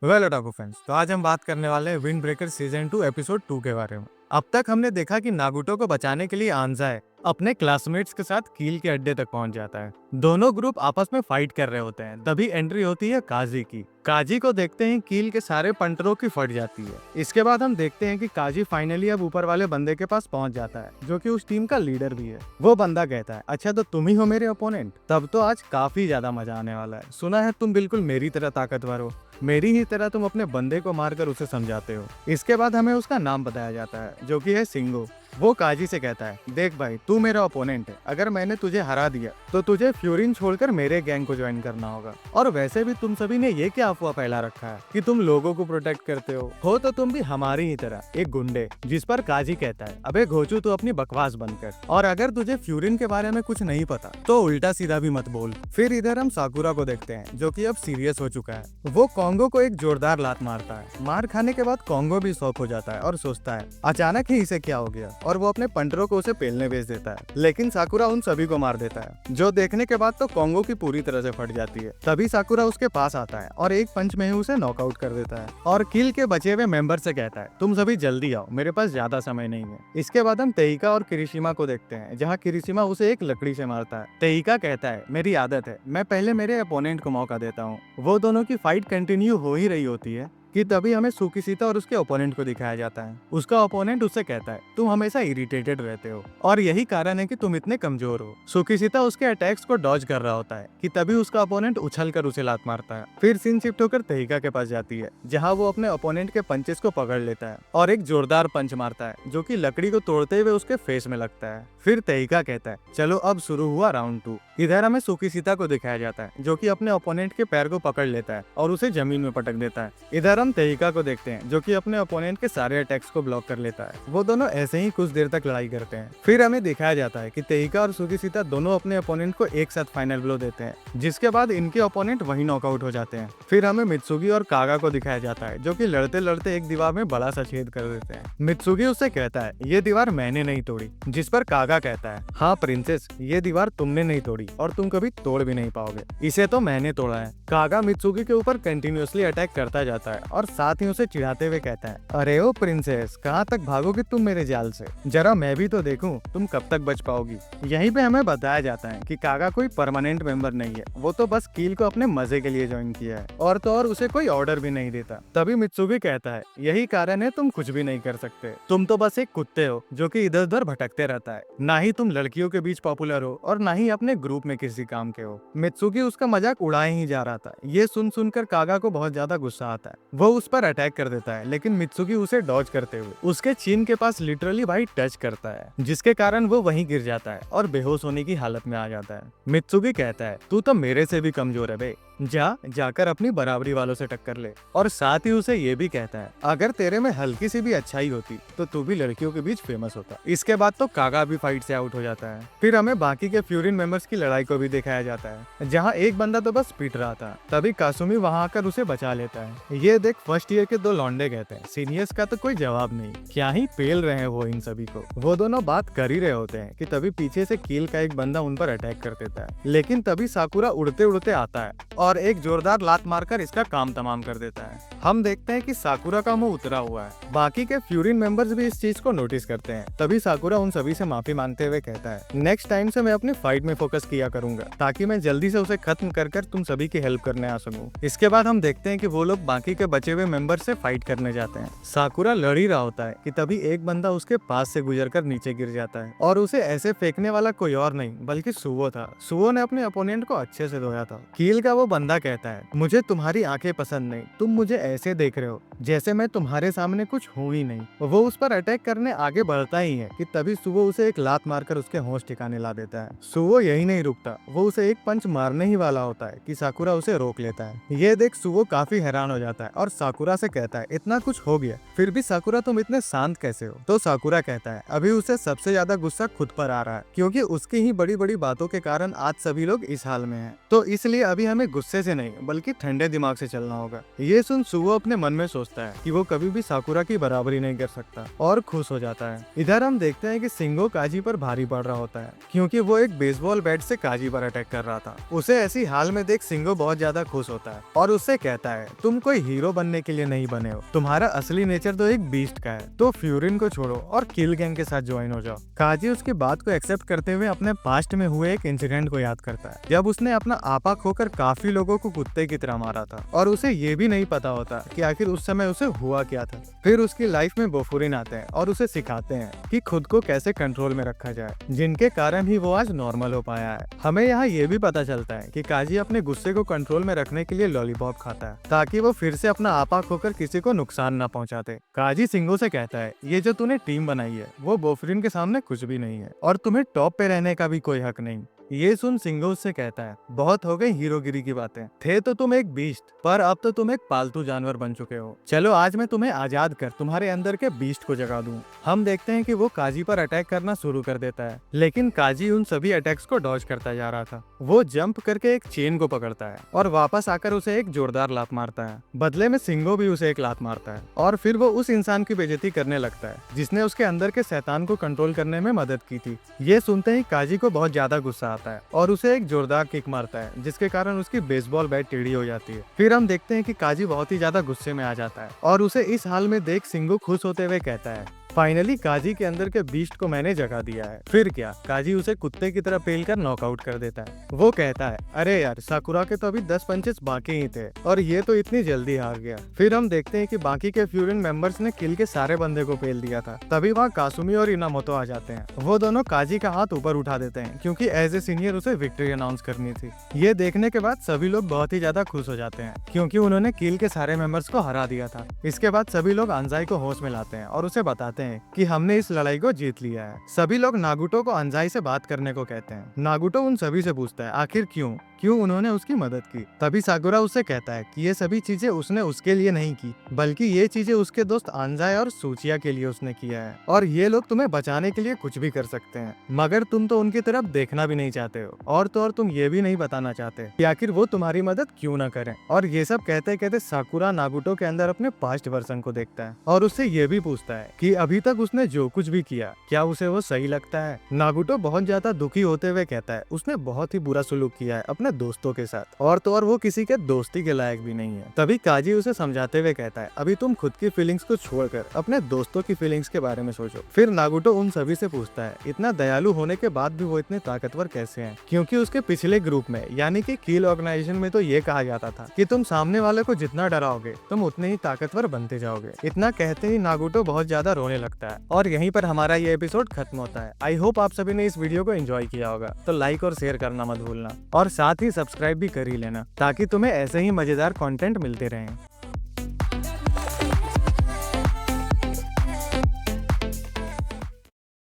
Well otaku friends, तो आज हम बात करने वाले हैं विंड ब्रेकर सीजन 2 एपिसोड 2 के बारे में। अब तक हमने देखा कि नागुटो को बचाने के लिए आंजाए अपने क्लासमेट्स के साथ कील के अड्डे तक पहुंच जाता है। दोनों ग्रुप आपस में फाइट कर रहे होते हैं, तभी एंट्री होती है काजी की। काजी को देखते हैं कील के सारे पंटरों की फट जाती है। इसके बाद हम देखते हैं कि काजी फाइनली अब ऊपर वाले बंदे के पास पहुंच जाता है, जो कि उस टीम का लीडर भी है। वो बंदा कहता है, अच्छा तो तुम ही हो मेरे ओपोनेंट, तब तो आज काफी ज्यादा मजा आने वाला है। सुना है तुम बिल्कुल मेरी तरह ताकतवर हो, मेरी ही तरह तुम अपने बंदे को मारकर उसे समझाते हो। इसके बाद हमें उसका नाम बताया जाता है, जो कि है सिंगो। वो काजी से कहता है, देख भाई तू मेरा ओपोनेंट है, अगर मैंने तुझे हरा दिया तो तुझे फ्यूरिन छोड़कर मेरे गैंग को ज्वाइन करना होगा। और वैसे भी तुम सभी ने ये क्या अफवाह फैला रखा है कि तुम लोगों को प्रोटेक्ट करते हो तो तुम भी हमारी ही तरह एक गुंडे। जिस पर काजी कहता है, अबे घोचू तू अपनी बकवास बंद कर, और अगर तुझे फ्यूरिन के बारे में कुछ नहीं पता तो उल्टा सीधा भी मत बोल। फिर इधर हम साकुरा को देखते हैं, जो कि अब सीरियस हो चुका है। वो कॉन्गो को एक जोरदार लात मारता है। मार खाने के बाद कॉन्गो भी शॉक हो जाता है और सोचता है अचानक ही इसे क्या हो गया, और वो अपने पंटरों को उसे पेलने भेज देता है। लेकिन साकुरा उन सभी को मार देता है, जो देखने के बाद तो कॉन्गो की पूरी तरह से फट जाती है। तभी साकुरा उसके पास आता है और एक पंच में ही उसे नॉकआउट कर देता है, और किल के बचे हुए मेंबर से कहता है, तुम सभी जल्दी आओ, मेरे पास ज्यादा समय नहीं है। इसके बाद हम तेइका और किरिशिमा को देखते हैं, जहाँ किरिशिमा उसे एक लकड़ी से मारता है। तेइका कहता है, मेरी आदत है, मैं पहले मेरे अपोनेंट को मौका देता हूँ। वो दोनों की फाइट कंटिन्यू हो ही रही होती है कि तभी हमें सुकीसीता और उसके ओपोनेंट को दिखाया जाता है। उसका ओपोनेंट उससे कहता है, तुम हमेशा इरिटेटेड रहते हो और यही कारण है कि तुम इतने कमजोर हो। सुकीसीता उसके अटैक्स को डॉज कर रहा होता है कि तभी उसका ओपोनेंट उछलकर उसे लात मारता है। फिर सीन शिफ्ट होकर तेहिका के पास जाती है, जहाँ वो अपने ओपोनेंट के पंचेस को पकड़ लेता है और एक जोरदार पंच मारता है, जो कि लकड़ी को तोड़ते हुए उसके फेस में लगता है। फिर तेहिका कहता है, चलो अब शुरू हुआ राउंड 2। इधर हमें सुकीसीता को दिखाया जाता है, जो कि अपने ओपोनेंट के पैर को पकड़ लेता है और उसे जमीन में पटक देता है। इधर हम तेहिका को देखते हैं, जो कि अपने ओपोनेंट के सारे अटैक्स को ब्लॉक कर लेता है। वो दोनों ऐसे ही कुछ देर तक लड़ाई करते हैं। फिर हमें दिखाया जाता है कि तेहिका और सुकीसीता दोनों अपने ओपोनेंट को एक साथ फाइनल ब्लो देते हैं, जिसके बाद इनके ओपोनेंट वहीं नॉकआउट हो जाते हैं। फिर हमें मित्सुगी और कागा को दिखाया जाता है, जो कि लड़ते लड़ते एक दीवार में बड़ा सा छेद कर देते हैं। मित्सुगी उससे कहता है, ये दीवार मैंने नहीं तोड़ी। जिस पर कागा कहता है, हाँ प्रिंसेस, ये दीवार तुमने नहीं तोड़ी और तुम कभी तोड़ भी नहीं पाओगे, इसे तो मैंने तोड़ा है। कागा मित्सुगी के ऊपर कंटिन्यूअसली अटैक करता जाता है और साथ ही उसे चिढ़ाते हुए कहता है, अरे ओ प्रिंसेस, कहाँ तक भागोगे तुम मेरे जाल से, जरा मैं भी तो देखूं तुम कब तक बच पाओगी। यहीं पे हमें बताया जाता है कि कागा कोई परमानेंट मेंबर नहीं है, वो तो बस कील को अपने मजे के लिए ज्वाइन किया है, और तो और उसे कोई ऑर्डर भी नहीं देता। तभी मित्सुगी कहता है, यही कारण है तुम कुछ भी नहीं कर सकते, तुम तो बस एक कुत्ते हो जो कि इधर उधर भटकते रहता है। ना ही तुम लड़कियों के बीच पॉपुलर हो और ना ही अपने ग्रुप में किसी काम के हो। मित्सुगी उसका मजाक उड़ाए ही जा रहा था। ये सुन सुनकर कागा को बहुत ज्यादा गुस्सा आता है। वो उस पर अटैक कर देता है, लेकिन मित्सुगी उसे डॉज करते हुए उसके चीन के पास लिटरली भाई टच करता है, जिसके कारण वो वहीं गिर जाता है और बेहोश होने की हालत में आ जाता है। मित्सुगी कहता है, तू तो मेरे से भी कमजोर है बे, जाकर अपनी बराबरी वालों से टक्कर ले। और साथ ही उसे ये भी कहता है, अगर तेरे में हल्की सी भी अच्छाई होती तो तू भी लड़कियों के बीच फेमस होता। इसके बाद तो कागा भी फाइट से आउट हो जाता है। फिर हमें बाकी के फ्यूरिन मेंबर्स की लड़ाई को भी दिखाया जाता है, जहाँ एक बंदा तो बस पीट रहा था, तभी कासुमी वहाँ आकर उसे बचा लेता है। ये देख फर्स्ट ईयर के दो लौंडे कहते हैं, सीनियर्स का तो कोई जवाब नहीं, क्या ही पेल रहे हैं वो इन सभी को। वो दोनों बात कर ही रहे होते हैं कि तभी पीछे से कील का एक बंदा उन पर अटैक कर देता है, लेकिन तभी साकुरा उड़ते उड़ते आता है और एक जोरदार लात मारकर इसका काम तमाम कर देता है। हम देखते हैं कि साकुरा का मुंह उतरा हुआ है। बाकी के फ्यूरिन मेंबर्स भी इस चीज को नोटिस करते हैं। तभी साकुरा उन सभी से माफी मांगते हुए कहता है, नेक्स्ट टाइम से मैं अपनी फाइट में फोकस किया करूंगा, ताकि मैं जल्दी से उसे खत्म कर तुम सभी की हेल्प करने आ सकूं। इसके बाद हम देखते हैं कि वो लोग बाकी के बचे हुए मेंबर से फाइट करने जाते हैं। साकुरा लड़ ही रहा होता है कि तभी एक बंदा उसके पास से गुजरकर नीचे गिर जाता है, और उसे ऐसे फेंकने वाला कोई और नहीं बल्कि सुवो था। सुवो ने अपने अपोनेंट को अच्छे से धोया था। कील का वो बंदा कहता है, मुझे तुम्हारी आंखें पसंद नहीं, तुम मुझे ऐसे देख रहे हो जैसे मैं तुम्हारे सामने कुछ हूँ ही नहीं। वो उस पर अटैक करने आगे बढ़ता ही है कि तभी सुवो उसे एक लात मारकर उसके होश ठिकाने ला देता है। सुवो यही नहीं रुकता, वो उसे एक पंच मारने ही वाला होता है कि साकुरा उसे रोक लेता है। ये देख सुवो काफी हैरान हो जाता है और साकुरा से कहता है, इतना कुछ हो गया फिर भी साकुरा तुम इतने शांत कैसे हो। तो साकुरा कहता है, अभी उसे सबसे ज्यादा गुस्सा खुद पर आ रहा है, क्योंकि उसकी ही बड़ी बड़ी बातों के कारण आज सभी लोग इस हाल में हैं। तो इसलिए अभी हमें गुस्से से नहीं बल्कि ठंडे दिमाग से चलना होगा। ये सुन सुवो अपने मन में सोचता सोचता है कि वो कभी भी साकुरा की बराबरी नहीं कर सकता और खुश हो जाता है। इधर हम देखते हैं कि सिंगो काजी पर भारी पड़ रहा होता है क्योंकि वो एक बेसबॉल बैट से काजी पर अटैक कर रहा था। उसे ऐसी हाल में देख सिंगो बहुत ज्यादा खुश होता है और उससे कहता है, तुम कोई हीरो बनने के लिए नहीं बने हो, तुम्हारा असली नेचर तो एक बीस्ट का है, तो फ्यूरिन को छोड़ो और किल गैंग के साथ ज्वाइन हो जाओ। काजी उसकी बात को एक्सेप्ट करते हुए अपने पास्ट में हुए एक इंसिडेंट को याद करता है जब उसने अपना आपा खोकर काफी लोगों को कुत्ते की तरह मारा था और उसे ये भी नहीं पता होता कि आखिर उस समय उसे हुआ क्या था। फिर उसकी लाइफ में बोफुरिन आते हैं और उसे सिखाते हैं कि खुद को कैसे कंट्रोल में रखा जाए, जिनके कारण ही वो आज नॉर्मल हो पाया है। हमें यहाँ ये भी पता चलता है कि काजी अपने गुस्से को कंट्रोल में रखने के लिए लॉलीपॉप खाता है ताकि वो फिर से अपना आपा खोकर किसी को नुकसान न पहुंचाते। काजी सिंगो से कहता है, ये जो तूने टीम बनाई है वो बोफरिन के सामने कुछ भी नहीं है और तुम्हें टॉप पे रहने का भी कोई हक नहीं। ये सुन सिंगो उससे कहता है, बहुत हो गई हीरोगिरी की बातें, थे तो तुम एक बीस्ट, पर अब तो तुम एक पालतू जानवर बन चुके हो। चलो आज मैं तुम्हें आजाद कर तुम्हारे अंदर के बीस्ट को जगा दूं। हम देखते हैं कि वो काजी पर अटैक करना शुरू कर देता है, लेकिन काजी उन सभी अटैक्स को डॉज करता जा रहा था। वो जंप करके एक चेन को पकड़ता है और वापस आकर उसे एक जोरदार लात मारता है। बदले में सिंगो भी उसे एक लात मारता है और फिर वो उस इंसान की बेइज्जती करने लगता है जिसने उसके अंदर के शैतान को कंट्रोल करने में मदद की थी। ये सुनते ही काजी को बहुत ज्यादा गुस्सा आता है और उसे एक जोरदार किक मारता है जिसके कारण उसकी बेसबॉल बैट टेढ़ी हो जाती है। फिर हम देखते हैं कि काजी बहुत ही ज्यादा गुस्से में आ जाता है और उसे इस हाल में देख सिंगो खुश होते हुए कहता है, फाइनली काजी के अंदर के बीस्ट को मैंने जगा दिया है। फिर क्या, काजी उसे कुत्ते की तरह पेल कर नॉकआउट कर देता है। वो कहता है, अरे यार साकुरा के तो अभी 10 पंचेस बाकी ही थे और ये तो इतनी जल्दी हार गया। फिर हम देखते हैं कि बाकी के फ्यूरिन मेंबर्स ने किल के सारे बंदे को पेल दिया था। तभी वहाँ कासुमी और इनामोतो आ जाते हैं। वो दोनों काजी का हाथ ऊपर उठा देते हैं क्योंकि एज ए सीनियर उसे विक्ट्री अनाउंस करनी थी। ये देखने के बाद सभी लोग बहुत ही ज्यादा खुश हो जाते हैं क्योंकि उन्होंने किल के सारे मेंबर्स को हरा दिया था। इसके बाद सभी लोग अंजाई को होश में लाते हैं और उसे बताते हैं कि हमने इस लड़ाई को जीत लिया है। सभी लोग नागुटो को अंजाई से बात करने को कहते हैं। नागुटो उन सभी से पूछता है आखिर क्यों उन्होंने उसकी मदद की। तभी साकुरा उससे कहता है कि ये सभी चीजें उसने उसके लिए नहीं की, बल्कि ये चीजें उसके दोस्त अंजाई और सूचिया के लिए उसने किया है और ये लोग तुम्हें बचाने के लिए कुछ भी कर सकते हैं, मगर तुम तो उनकी तरफ देखना भी नहीं चाहते हो और तो और तुम ये भी नहीं बताना चाहते कि आखिर वो तुम्हारी मदद क्यों ना करें। और ये सब कहते कहते साकुरा नागुटो के अंदर अपने पास्ट वर्जन को देखता है और उससे ये भी पूछता है कि अभी तक उसने जो कुछ भी किया क्या उसे वो सही लगता है। नागुटो बहुत ज्यादा दुखी होते हुए कहता है, उसने बहुत ही बुरा सलूक किया है अपने दोस्तों के साथ और तो और वो किसी के दोस्ती के लायक भी नहीं है। तभी काजी उसे समझाते हुए कहता है, अभी तुम खुद की फीलिंग्स को छोड़कर अपने दोस्तों की फीलिंग्स के बारे में सोचो। फिर नागुटो उन सभी से पूछता है, इतना दयालु होने के बाद भी वो इतने ताकतवर कैसे हैं? क्योंकि उसके पिछले ग्रुप में यानी कि किल ऑर्गेनाइजेशन में तो ये कहा जाता था कि तुम सामने वाले को जितना डराओगे तुम उतने ही ताकतवर बनते जाओगे। इतना कहते ही नागुटो बहुत ज्यादा रोने लगता है और यहीं पर हमारा ये एपिसोड खत्म होता है। आई होप आप सभी ने इस वीडियो को एंजॉय किया होगा, तो लाइक और शेयर करना मत भूलना और साथ ही सब्सक्राइब भी कर ही लेना ताकि तुम्हें ऐसे ही मजेदार कंटेंट मिलते रहें।